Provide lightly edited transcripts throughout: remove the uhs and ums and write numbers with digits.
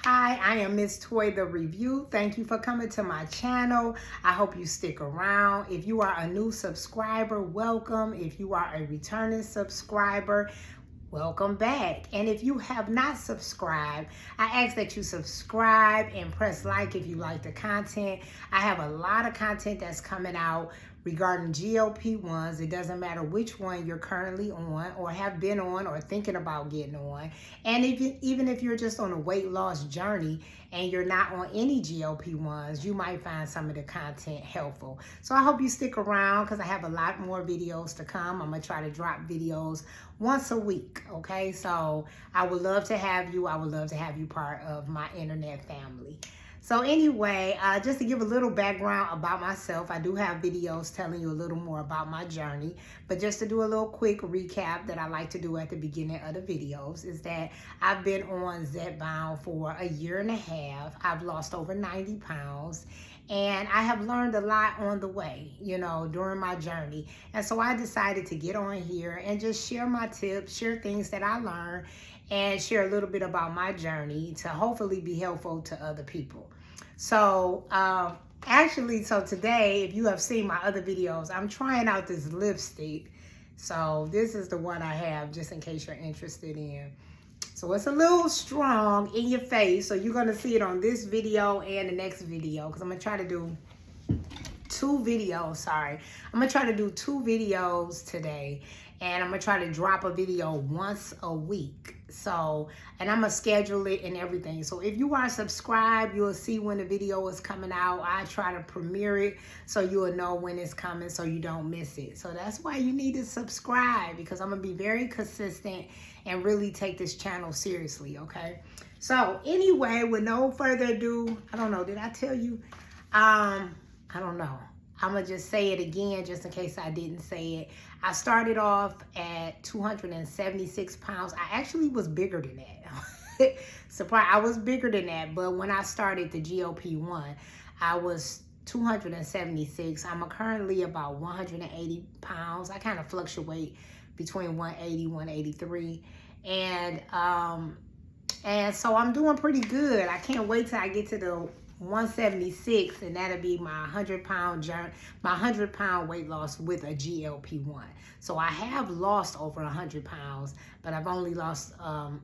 Hi, I am Miss Toy the Review. Thank you for coming to my channel. I hope you stick around. If you are a new subscriber, welcome. If you are a returning subscriber, welcome back. And if you have not subscribed, I ask that you subscribe and press like if you like the content. I have a lot of content that's coming out regarding GLP-1s. It doesn't matter which one you're currently on or have been on or thinking about getting on. And even if you're just on a weight loss journey and you're not on any GLP-1s, you might find some of the content helpful. So I hope you stick around because I have a lot more videos to come. I'm going to try to drop videos once a week, okay? So I would love to have you. I would love to have you part of my internet family. So anyway, just to give a little background about myself, I do have videos telling you a little more about my journey, but just to do a little quick recap that I like to do at the beginning of the videos is that I've been on Zepbound for a year and a half. I've lost over 90 pounds. And I have learned a lot on the way, you know, during my journey. And so I decided to get on here and just share my tips, share things that I learned, and share a little bit about my journey to hopefully be helpful to other people. So so today, if you have seen my other videos, I'm trying out this lipstick. So this is the one I have, just in case you're interested in. So it's a little strong in your face. So you're going to see it on this video and the next video, because I'm going to try to do two videos. I'm going to try to do two videos today. And I'm going to try to drop a video once a week. So, and I'm going to schedule it and everything. So if you are subscribed, you'll see when the video is coming out. I try to premiere it so you'll know when it's coming so you don't miss it. So that's why you need to subscribe, because I'm going to be very consistent and really take this channel seriously, okay? So anyway, with no further ado, I don't know, did I tell you? I don't know. I'm going to just say it again just in case I didn't say it. I started off at 276 pounds. I actually was bigger than that. Surprise, I was bigger than that. But when I started the GLP-1, I was 276. I'm currently about 180 pounds. I kind of fluctuate between 180, 183. And so I'm doing pretty good. I can't wait till I get to the 176, and that'll be my 100-pound weight loss with a GLP-1. So I have lost over 100 pounds, but I've only lost, I'm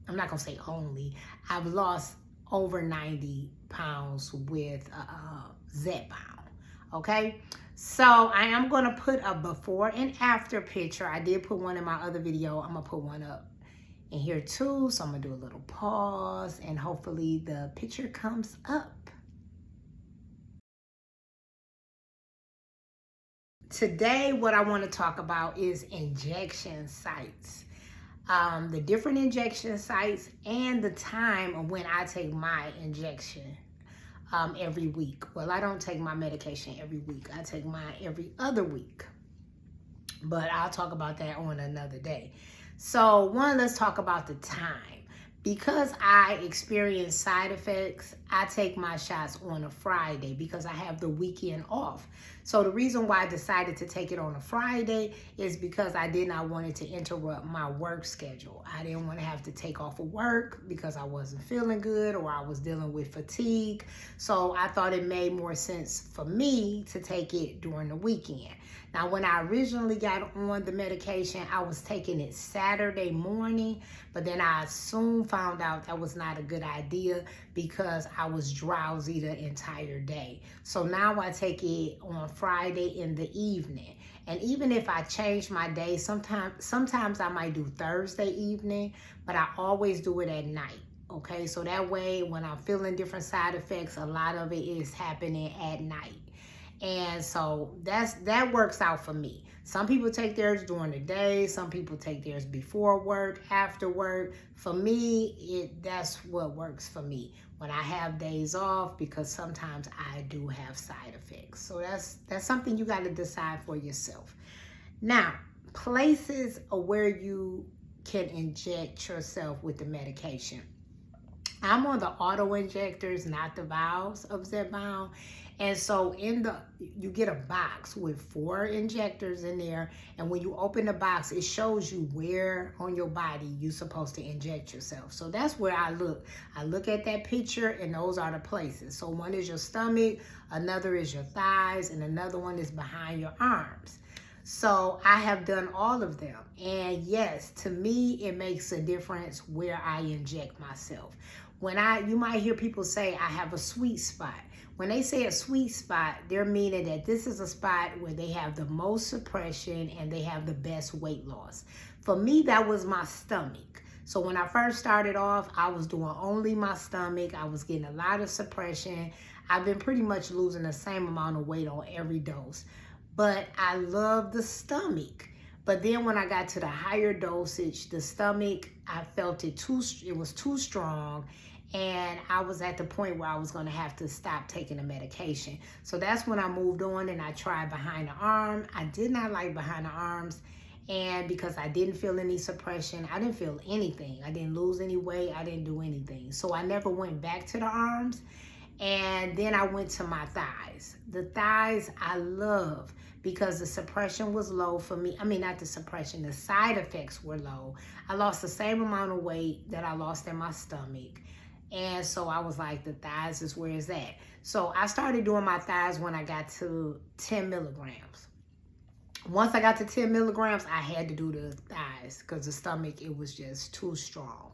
not gonna say only, I've lost over 90 pounds with Zepbound, okay? So I am gonna put a before and after picture. I did put one in my other video. I'm gonna put one up in here too. So I'm gonna do a little pause and hopefully the picture comes up. Today, what I want to talk about is injection sites. The different injection sites and the time of when I take my injection every week. Well, I don't take my medication every week. I take mine every other week. But I'll talk about that on another day. So let's talk about the time. Because I experience side effects, I take my shots on a Friday because I have the weekend off. So the reason why I decided to take it on a Friday is because I did not want it to interrupt my work schedule. I didn't want to have to take off of work because I wasn't feeling good or I was dealing with fatigue. So I thought it made more sense for me to take it during the weekend. Now, when I originally got on the medication, I was taking it Saturday morning, but then I soon found out that was not a good idea because I was drowsy the entire day. So now I take it on Friday in the evening. And even if I change my day, sometimes I might do Thursday evening, but I always do it at night. Okay, so that way when I'm feeling different side effects, a lot of it is happening at night. And so that works out for me. Some people take theirs during the day. Some people take theirs before work, after work. For me, that's what works for me when I have days off, because sometimes I do have side effects. So that's something you got to decide for yourself. Now, places where you can inject yourself with the medication. I'm on the auto injectors, not the vials of Zepbound. And so you get a box with 4 injectors in there. And when you open the box, it shows you where on your body you're supposed to inject yourself. So that's where I look. I look at that picture and those are the places. So one is your stomach, another is your thighs, and another one is behind your arms. So I have done all of them. And yes, to me, it makes a difference where I inject myself. You might hear people say, I have a sweet spot. When they say a sweet spot, they're meaning that this is a spot where they have the most suppression and they have the best weight loss. For me, that was my stomach. So when I first started off, I was doing only my stomach. I was getting a lot of suppression. I've been pretty much losing the same amount of weight on every dose. But I love the stomach. But then when I got to the higher dosage, the stomach, I felt it was too strong. And I was at the point where I was going to have to stop taking the medication. So that's when I moved on and I tried behind the arm. I did not like behind the arms. And because I didn't feel any suppression, I didn't feel anything. I didn't lose any weight. I didn't do anything. So I never went back to the arms. And then I went to my thighs. The thighs I love because the suppression was low for me. I mean, not the suppression, the side effects were low. I lost the same amount of weight that I lost in my stomach. And so I was like, the thighs is where it's at. So I started doing my thighs when I got to 10 milligrams. Once I got to 10 milligrams, I had to do the thighs because the stomach, it was just too strong.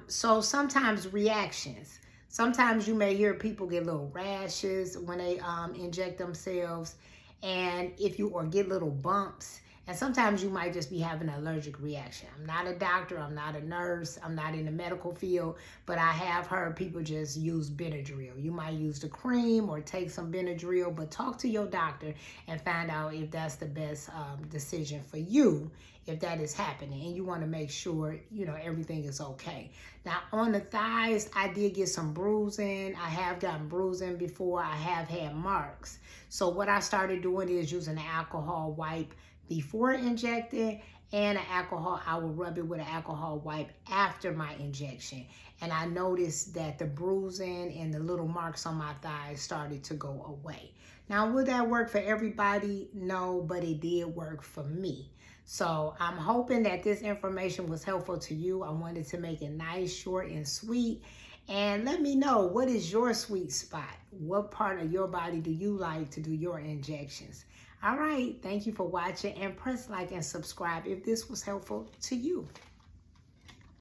So sometimes reactions. Sometimes you may hear people get little rashes when they inject themselves, or get little bumps. And sometimes you might just be having an allergic reaction. I'm not a doctor, I'm not a nurse, I'm not in the medical field, but I have heard people just use Benadryl. You might use the cream or take some Benadryl, but talk to your doctor and find out if that's the best decision for you, if that is happening. And you want to make sure, everything is okay. Now, on the thighs, I did get some bruising. I have gotten bruising before. I have had marks. So what I started doing is using an alcohol wipe before injecting, and I will rub it with an alcohol wipe after my injection. And I noticed that the bruising and the little marks on my thighs started to go away. Now, would that work for everybody? No, but it did work for me. So I'm hoping that this information was helpful to you. I wanted to make it nice, short, and sweet. And let me know, what is your sweet spot? What part of your body do you like to do your injections? All right, thank you for watching, and press like and subscribe if this was helpful to you.